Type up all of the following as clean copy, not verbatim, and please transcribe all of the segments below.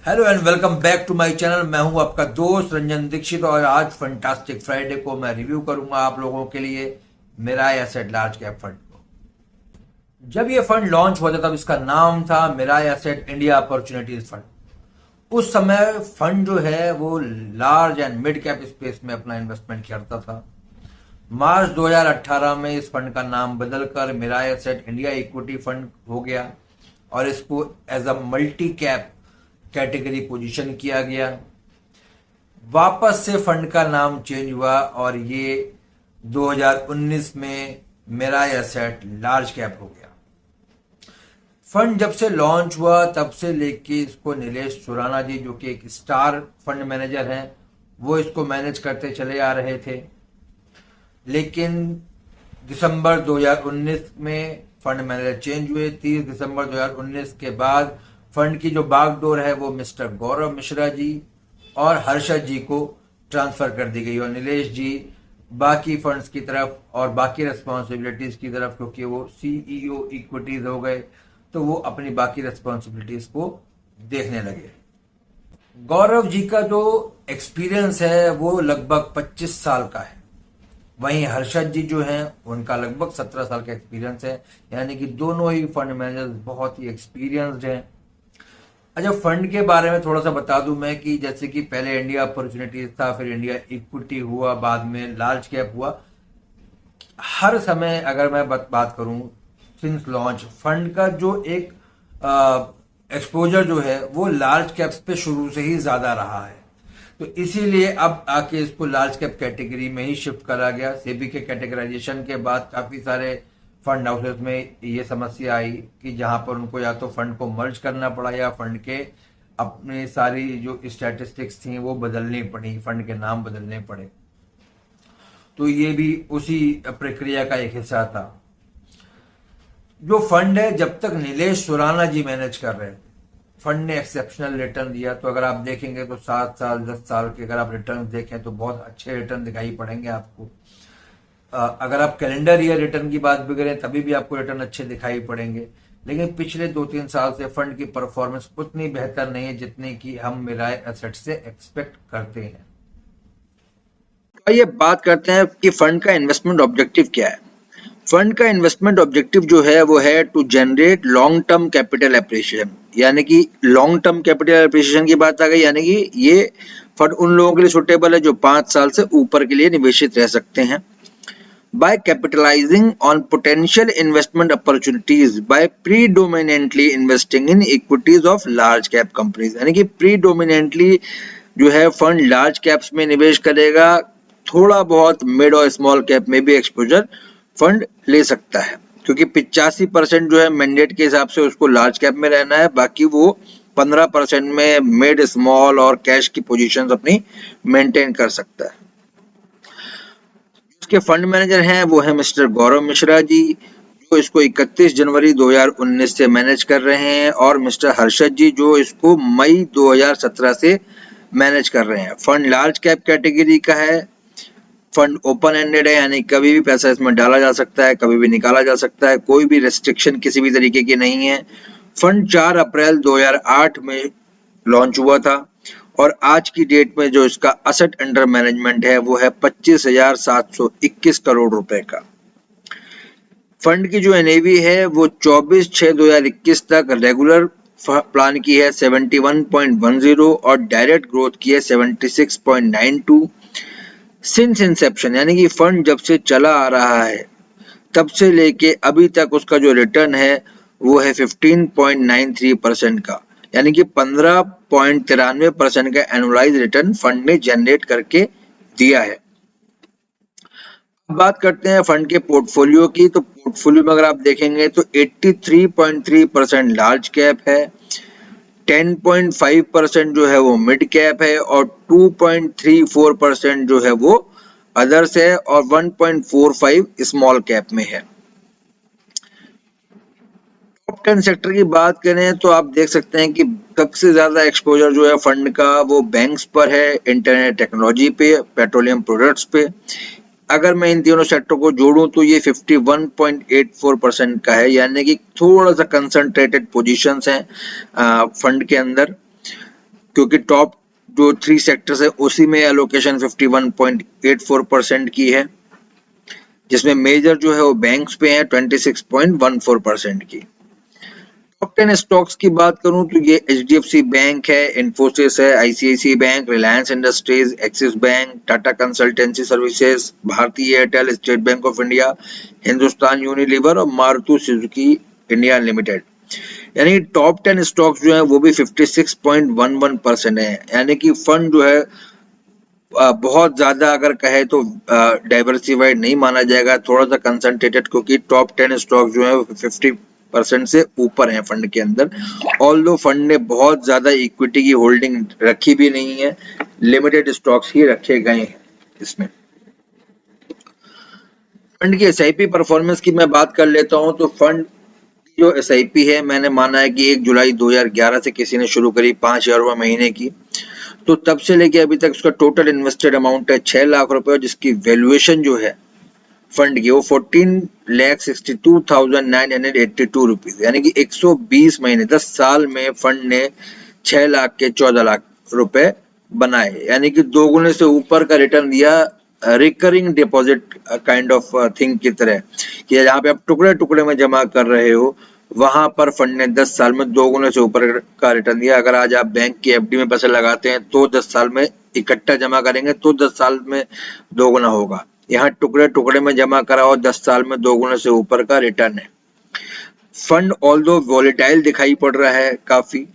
Hello and welcome back to my channel. मैं हूं आपका दोस्त रंजन दीक्षित और आज फंटास्टिक फ्राइडे को मैं रिव्यू करूंगा आप लोगों के लिए मिराय एसेट लार्ज कैप फंड को। जब ये फंड लॉन्च हुआ था तब इसका नाम था मिराय एसेट इंडिया अपॉर्चुनिटीज फंड। उस समय फंड जो है वो large and mid cap space में अपना इन्वेस्टमेंट करता था। मार्च 2018 में इस फंड का नाम बदलकर Mirae asset India equity fund हो गया और इसको as a multi cap category position किया गया। वापस से फंड का नाम चेंज हुआ और ये 2019 में मिराय एसेट लार्ज कैप हो गया। फंड जब से लॉन्च हुआ तब से लेके इसको नीलेश सुराना जी जो कि एक स्टार फंड मैनेजर हैं वो इसको मैनेज करते चले आ रहे थे, लेकिन दिसंबर 2019 में फंड मैनेजर चेंज हुए। 30 दिसंबर 2019 के बाद फंड की जो बागडोर है वो मिस्टर गौरव मिश्रा जी और हर्षद जी को ट्रांसफर कर दी गई और नीलेश जी बाकी फंड्स की तरफ और बाकी रेस्पॉन्सिबिलिटीज की तरफ, क्योंकि वो सीईओ इक्विटीज हो गए तो वो अपनी बाकी रेस्पॉन्सिबिलिटीज को देखने लगे। गौरव जी का जो एक्सपीरियंस है वो लगभग 25 साल का है, वहीं हर्षद जी जो हैं उनका लगभग 17 साल का एक्सपीरियंस है, यानी कि दोनों ही फंड मैनेजर्स बहुत ही एक्सपीरियंस्ड हैं। अच्छा, फंड के बारे में थोड़ा सा बता दूं मैं कि जैसे कि पहले इंडिया अपॉर्चुनिटीज था, फिर इंडिया इक्विटी हुआ, बाद में लार्ज कैप हुआ। हर समय अगर मैं बात करूं सिंस लॉन्च फंड का जो एक एक्सपोजर जो है वो लार्ज कैप्स पे शुरू से ही ज्यादा रहा है, तो इसीलिए अब आके इसको लार्ज कैप कैटेगरी में ही शिफ्ट करा गया। सेबी के कैटेगराइजेशन के बाद काफी सारे फंड हाउसेस में ये समस्या आई कि जहां पर उनको या तो फंड को मर्ज करना पड़ा या फंड के अपने सारी जो स्टैटिस्टिक्स थी वो बदलनी पड़ी, फंड के नाम बदलने पड़े। तो ये भी उसी प्रक्रिया का एक हिस्सा था। जो फंड है जब तक नीलेश सुराना जी मैनेज कर रहे थे फंड ने एक्सेप्शनल रिटर्न दिया। तो अगर आप देखेंगे तो 7 साल 10 साल के अगर आप रिटर्न देखें तो बहुत अच्छे रिटर्न दिखाई पड़ेंगे आपको। अगर आप कैलेंडर ईयर रिटर्न की बात भी करें तभी भी आपको रिटर्न अच्छे दिखाई पड़ेंगे, लेकिन पिछले 2-3 साल से फंड की परफॉर्मेंस उतनी बेहतर नहीं है जितनी कि हम मिराय एसेट से एक्सपेक्ट करते हैं। आइए बात करते हैं कि फंड का इन्वेस्टमेंट ऑब्जेक्टिव क्या है। फंड का इन्वेस्टमेंट ऑब्जेक्टिव जो है वो है to generate long term capital appreciation, यानी कि लॉन्ग टर्म कैपिटल एप्रिसिएशन की बात आ गई, यानी कि ये फंड उन लोगों के लिए सुटेबल है जो 5 साल से ऊपर के लिए निवेशित रह सकते हैं। By capitalizing on potential investment opportunities by predominantly investing in equities of large cap companies, यानी कि predominantly जो है फंड लार्ज कैप्स में निवेश करेगा, थोड़ा बहुत मिड और स्मॉल कैप में भी एक्सपोजर फंड ले सकता है, क्योंकि 85% जो है मैंडेट के हिसाब से उसको लार्ज कैप में रहना है, बाकी वो 15% में मिड स्मॉल और कैश की पोजीशंस अपनी मेंटेन कर सकता है। इसके फंड मैनेजर हैं वो है मिस्टर गौरव मिश्रा जी जो इसको 31 जनवरी 2019 से मैनेज कर रहे हैं, और मिस्टर हर्षद जी जो इसको मई 2017 से मैनेज कर रहे हैं। फंड लार्ज कैप कैटेगरी का है, फंड ओपन एंडेड है, यानी कभी भी पैसा इसमें डाला जा सकता है, कभी भी निकाला जा सकता है, कोई भी रेस्ट्रिक्शन किसी भी तरीके की नहीं है। फंड 4 अप्रैल 2008 में लॉन्च हुआ था और आज की डेट में जो इसका असेट अंडर मैनेजमेंट है वो है 25,721 करोड़ रुपए का। फंड की जो एनएवी है वो 24/6/2021 तक रेगुलर प्लान की है 71.10 और डायरेक्ट ग्रोथ की है 76.92। सिंस इंसेप्शन, यानी कि फंड जब से चला आ रहा है तब से लेके अभी तक उसका जो रिटर्न है वो है 15.93% का, यानी कि 15.93% का एनुअलाइज रिटर्न फंड ने जनरेट करके दिया है। अब बात करते हैं फंड के पोर्टफोलियो की। तो पोर्टफोलियो में अगर आप देखेंगे तो 83.3% लार्ज कैप है, 10.5% जो है वो मिड कैप है और 2.34% जो है वो अदर्स है और 1.45 स्मॉल कैप में है। टॉप 10 सेक्टर की बात करें तो आप देख सकते हैं कि सबसे ज्यादा एक्सपोजर जो है फंड का वो बैंक्स पर है, इंटरनेट टेक्नोलॉजी पे, पेट्रोलियम प्रोडक्ट्स पे। अगर मैं इन तीनों सेक्टर को जोड़ूं तो ये 51.84% का है, यानी कि थोड़ा सा कंसंट्रेटेड पोजीशंस हैं फंड के अंदर। क्योंकि टॉप जो 3 सेक्टर्स है उसी में एलोकेशन 51.84% की है, जिसमें मेजर जो है वो बैंक्स पे है 26.14% की। टॉप 10 स्टॉक्स की बात करूं तो ये HDFC बैंक है, इन्फोसिस है, ICICI bank, Reliance industries, Axis bank, Tata consultancy services, Bharti Airtel, state bank of India, Hindustan Unilever और मारुति सुजुकी इंडिया लिमिटेड। यानी टॉप 10 स्टॉक्स जो है वो भी 56.11% है, यानी कि फंड जो है बहुत ज्यादा अगर कहे तो डाइवर्सिफाइड नहीं माना जाएगा, थोड़ा सा कंसंट्रेटेड, क्योंकि टॉप 10 स्टॉक जो है 50% से ऊपर है फंड के अंदर। ऑल्दो फंड ने बहुत ज्यादा इक्विटी की होल्डिंग रखी भी नहीं है, लिमिटेड स्टॉक्स ही रखे गए हैं इसमें। फंड की SIP परफॉर्मेंस की मैं बात कर लेता हूं तो फंड जो SIP है मैंने माना है कि 1 जुलाई 2011 से किसी ने शुरू करी 5,000 महीने की, तो तब से लेके अभी तक उसका टोटल इन्वेस्टेड अमाउंट है 6 लाख रुपए, जिसकी वैल्यूएशन जो है फंड की वो 14,62,982 रुपीज, यानी कि 120 महीने 10 साल में फंड ने 6 लाख के 14 लाख रुपए बनाए, यानी कि दोगुने से ऊपर का रिटर्न दिया recurring deposit kind of thing की तरह, कि जहाँ पे आप टुकड़े टुकड़े में जमा कर रहे हो वहां पर फंड ने 10 साल में दोगुने से ऊपर का रिटर्न दिया। अगर आज आप बैंक की FD में पैसे लगाते हैं तो 10 साल में इकट्ठा जमा करेंगे तो 10 साल में दोगुना होगा, यहाँ टुकड़े टुकड़े में जमा करा और 10 साल में दोगुने से ऊपर का रिटर्न है। फंड ऑल्दो वॉलेटाइल दिखाई पड़ रहा है काफी,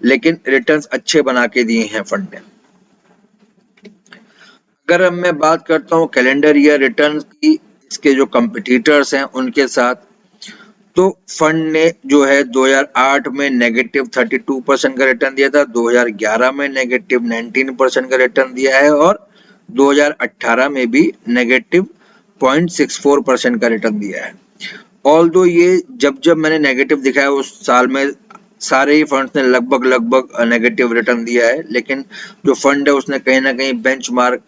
लेकिन रिटर्न्स अच्छे बना के दिए हैं फंड ने। अगर अब मैं बात करता हूँ कैलेंडर ईयर रिटर्न की, इसके जो कंपटीटर्स हैं उनके साथ, तो फंड ने जो है 2008 में नेगेटिव 32% का रिटर्न दिया था, 2011 में नेगेटिव 19% का रिटर्न दिया है और 2018 में भी नेगेटिव 0.64% का रिटर्न दिया है। ऑल्दो ये जब मैंने नेगेटिव दिखाया उस साल में सारे ही फंड्स ने लगभग नेगेटिव रिटर्न दिया है, लेकिन जो फंड है उसने कहीं ना कहीं बेंचमार्क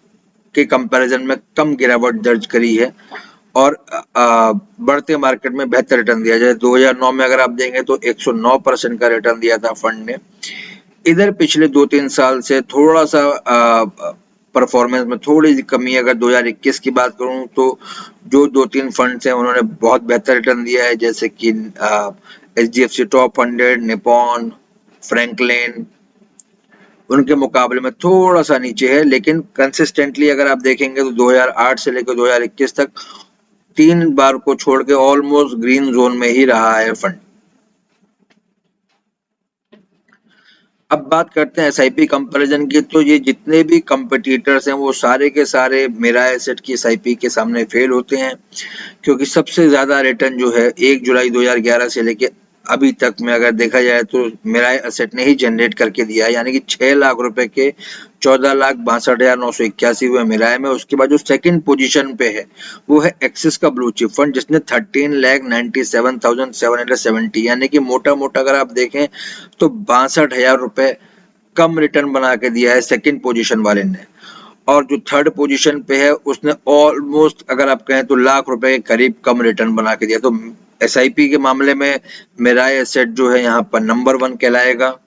के कंपैरिजन में कम गिरावट दर्ज करी है और बढ़ते मार्केट में बेहतर रिटर्न दिया। जैसे 2009 में अगर आप देंगे तो 109% का रिटर्न दिया था फंड ने। इधर पिछले 2-3 साल से थोड़ा सा परफॉर्मेंस में थोड़ी सी कमी है। अगर 2021 की बात करूं तो जो 2-3 फंड्स हैं उन्होंने बहुत बेहतर रिटर्न दिया है, जैसे कि HDFC टॉप 100, निपॉन, फ्रैंकलिन, उनके मुकाबले में थोड़ा सा नीचे है, लेकिन कंसिस्टेंटली अगर आप देखेंगे तो 2008 से लेकर 2021 तक 3 बार को छोड़ के ऑलमोस्ट ग्रीन जोन में ही रहा है फंड। अब बात करते हैं SIP कंपैरिजन की, तो ये जितने भी कंपटीटर्स हैं वो सारे के सारे मेरा एसेट की SIP के सामने फेल होते हैं, क्योंकि सबसे ज्यादा रिटर्न जो है 1 जुलाई 2011 से लेके अभी तक में अगर देखा जाए तो मेरा एसेट ने ही जनरेट करके दिया है, यानी कि 6 लाख रुपए के 14,62,981 हुए मेरा में। उसके बाद जो सेकंड पोजीशन पे है वो है एक्सिस का ब्लू चिप फंड, जिसने 13,97,770, यानी कि मोटा मोटा अगर आप देखें तो 62,000 रुपए कम रिटर्न बना के दिया है सेकंड पोजीशन वाले ने। और जो थर्ड पोजीशन पे है उसने ऑलमोस्ट अगर आप कहें तो लाख रुपए के करीब कम रिटर्न बना के दिया। तो SIP के मामले में मेरा एसेट जो है यहाँ पर नंबर 1 कहलाएगा।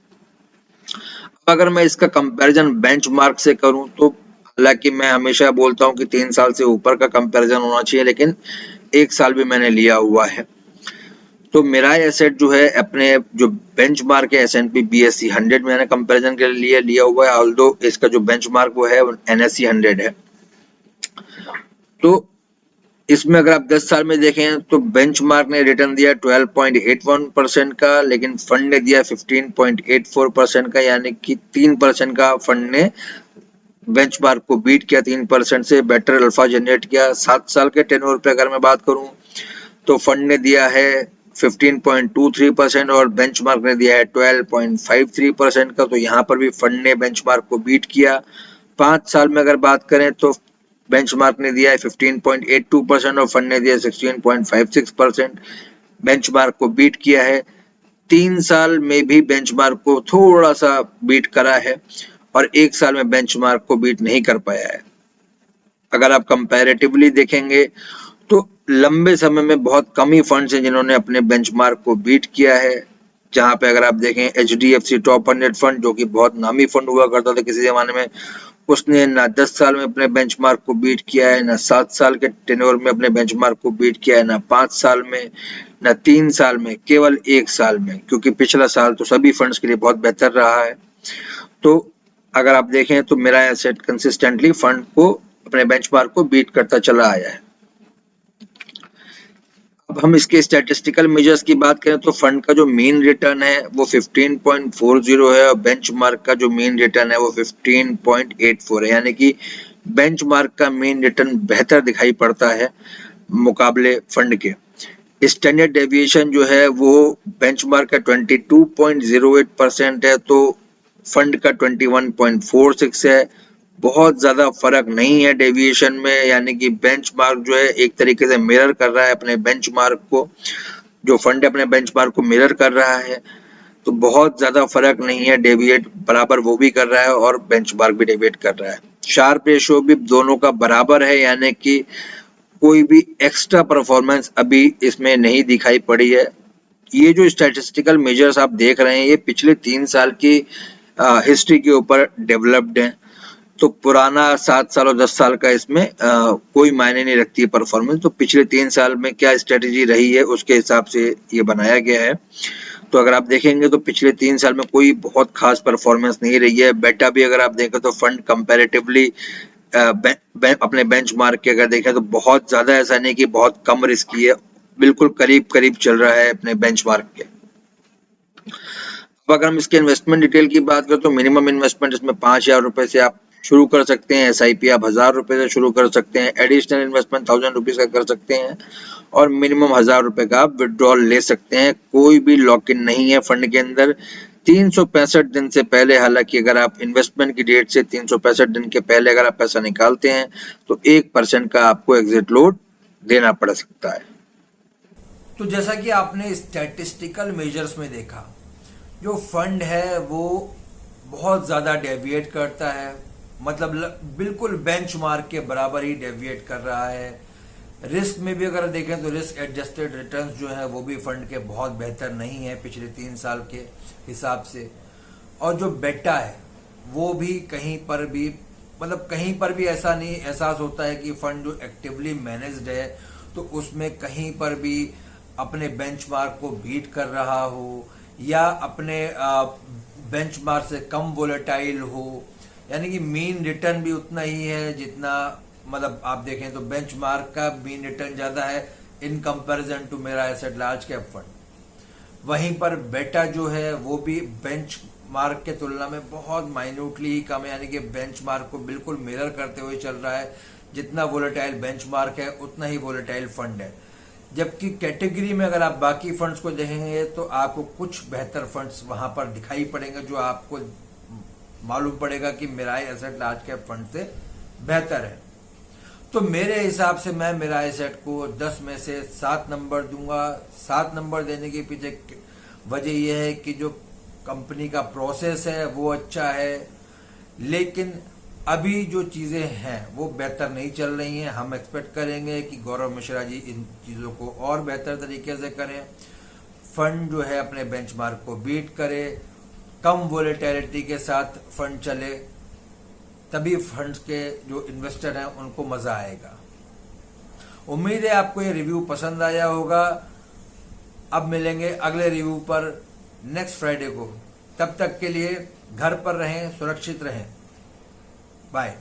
अगर मैं इसका कंपैरिजन बेंचमार्क से करूं तो हालांकि मैं हमेशा बोलता हूं कि 3 साल से ऊपर का कंपैरिजन होना चाहिए, लेकिन 1 साल भी मैंने लिया हुआ है। तो मेरा एसेट जो है अपने जो बेंचमार्क है S&P BSE 100 मैंने कंपैरिजन के लिए लिया हुआ है, ऑल्दो इसका जो बेंचमार्क वो है NSE 100 है। तो इसमें अगर आप 10 साल में देखें तो बेंचमार्क ने रिटर्न दिया 12.81% का, लेकिन फंड ने दिया 15.84% का, यानी कि 3% का फंड ने बेंचमार्क को बीट किया, 3% से बेटर अल्फा जनरेट किया। 7 साल के टेन्योर पे अगर मैं बात करूं तो फंड ने दिया है 15.23% और बेंचमार्क ने दिया है 12.53% का, तो यहाँ पर भी फंड ने बेंचमार्क को बीट किया। 5 साल में अगर बात करें तो बेंचमार्क ने दिया है 15.82% और फंड ने दिया 16.56%, बेंचमार्क को बीट किया है। 3 साल में भी बेंचमार्क को थोड़ा सा बीट करा है और 1 साल में बेंचमार्क को बीट नहीं कर पाया है। अगर आप कंपैरेटिवली देखेंगे तो लंबे समय में बहुत कम ही फंड्स हैं जिन्होंने अपने बेंचमार्क को बीट किया है। जहां पे अगर आप देखें HDFC टॉप 100 फंड, जो कि बहुत नामी फंड हुआ करता था किसी जमाने में, उसने ना 10 साल में अपने बेंचमार्क को बीट किया है, ना 7 साल के टेन्योर में अपने बेंचमार्क को बीट किया है, ना 5 साल में, ना 3 साल में, केवल 1 साल में, क्योंकि पिछला साल तो सभी फंड्स के लिए बहुत बेहतर रहा है। तो अगर आप देखें तो मेरा एसेट कंसिस्टेंटली फंड को, अपने बेंचमार्क को बीट करता चला आया है। अब हम इसके स्टैटिस्टिकल मेजर्स की बात करें तो फंड का जो मीन रिटर्न है वो 15.40 है और बेंचमार्क का जो मीन रिटर्न है वो 15.84 है, यानी कि बेंचमार्क का मीन रिटर्न बेहतर दिखाई पड़ता है मुकाबले फंड के। स्टैंडर्ड डेविएशन जो है वो बेंचमार्क का 22.08% है, तो फंड का 21.46 है। बहुत ज्यादा फर्क नहीं है डेविएशन में, यानी कि बेंचमार्क जो है एक तरीके से मिरर कर रहा है अपने बेंचमार्क को, जो फंड अपने बेंचमार्क को मिरर कर रहा है, तो बहुत ज्यादा फर्क नहीं है। डेविएट बराबर वो भी कर रहा है और बेंचमार्क भी डेविएट कर रहा है। शार्प रेशियो भी दोनों का बराबर है, यानी कि कोई भी एक्स्ट्रा परफॉर्मेंस अभी इसमें नहीं दिखाई पड़ी है। ये जो स्टैटिस्टिकल मेजर्स आप देख रहे हैं ये पिछले 3 साल की हिस्ट्री के ऊपर डेवलप्ड है, तो पुराना 7 साल और 10 साल का इसमें कोई मायने नहीं रखती है परफॉर्मेंस। तो पिछले 3 साल में क्या स्ट्रेटेजी रही है उसके हिसाब से ये बनाया गया है। तो अगर आप देखेंगे तो पिछले 3 साल में कोई बहुत खास परफॉर्मेंस नहीं रही है। बेटा भी अगर आप देखें तो फंड कंपैरेटिवली अपने बेंचमार्क के अगर देखें तो बहुत ज्यादा ऐसा नहीं कि बहुत कम रिस्की है, बिल्कुल करीब करीब चल रहा है अपने बेंचमार्क के। अब अगर हम इसके इन्वेस्टमेंट डिटेल की बात करें तो मिनिमम इन्वेस्टमेंट इसमें 5,000 रुपए से आप शुरू कर सकते हैं। SIP आप 1,000 रुपए से शुरू कर सकते हैं। एडिशनल इन्वेस्टमेंट 1,000 रुपीज का कर सकते हैं और मिनिमम 1,000 रुपए का आप विड्रॉल ले सकते हैं। कोई भी लॉक इन नहीं है फंड के अंदर। 365 दिन से पहले, हालांकि अगर आप इन्वेस्टमेंट की डेट से 365 दिन के पहले अगर आप पैसा निकालते हैं तो 1% का आपको एग्जिट लोड देना पड़ सकता है। तो जैसा कि आपने स्टैटिस्टिकल मेजर्स में देखा, जो फंड है वो बहुत ज्यादा डेविएट करता है, मतलब बिल्कुल बेंचमार्क के बराबर ही डेविएट कर रहा है। रिस्क में भी अगर देखें तो रिस्क एडजस्टेड रिटर्न्स जो है वो भी फंड के बहुत बेहतर नहीं है पिछले 3 साल के हिसाब से। और जो बेटा है वो भी कहीं पर भी, मतलब कहीं पर भी ऐसा नहीं एहसास होता है कि फंड जो एक्टिवली मैनेज्ड है तो उसमें कहीं पर भी अपने बेंचमार्क को बीट कर रहा हो या अपने बेंचमार्क से कम वोलेटाइल हो, यानी कि मीन रिटर्न भी उतना ही है जितना, मतलब आप देखें तो बेंचमार्क का मीन रिटर्न ज्यादा है इन कंपैरिजन टू मेरा एसेट लार्ज कैप फंड। वहीं पर बेटा जो है वो भी बेंचमार्क के तुलना में बहुत माइन्यूटली ही कम है, यानी कि बेंचमार्क को बिल्कुल मिरर करते हुए चल रहा है। जितना वोलेटाइल बेंचमार्क है उतना ही वोलेटाइल फंड है। जबकि कैटेगरी में अगर आप बाकी फंड्स को देखेंगे तो आपको कुछ बेहतर फंड्स वहां पर दिखाई पड़ेंगे, जो आपको मालूम पड़ेगा कि Mirae asset large cap fund से बेहतर है। तो मेरे हिसाब से मैं मेरा एसेट को 10 में से 7 नंबर दूंगा। 7 नंबर देने के पीछे वजह यह है कि जो कंपनी का प्रोसेस है वो अच्छा है, लेकिन अभी जो चीजें हैं वो बेहतर नहीं चल रही हैं। हम एक्सपेक्ट करेंगे कि गौरव मिश्रा जी इन चीजों को और बेहतर तरीके से करें, फंड जो है अपने बेंचमार्क को बीट करे, कम वोलेटिलिटी के साथ फंड चले, तभी फंड्स के जो इन्वेस्टर हैं उनको मजा आएगा। उम्मीद है आपको ये रिव्यू पसंद आया होगा। अब मिलेंगे अगले रिव्यू पर नेक्स्ट फ्राइडे को। तब तक के लिए घर पर रहें, सुरक्षित रहें। बाय।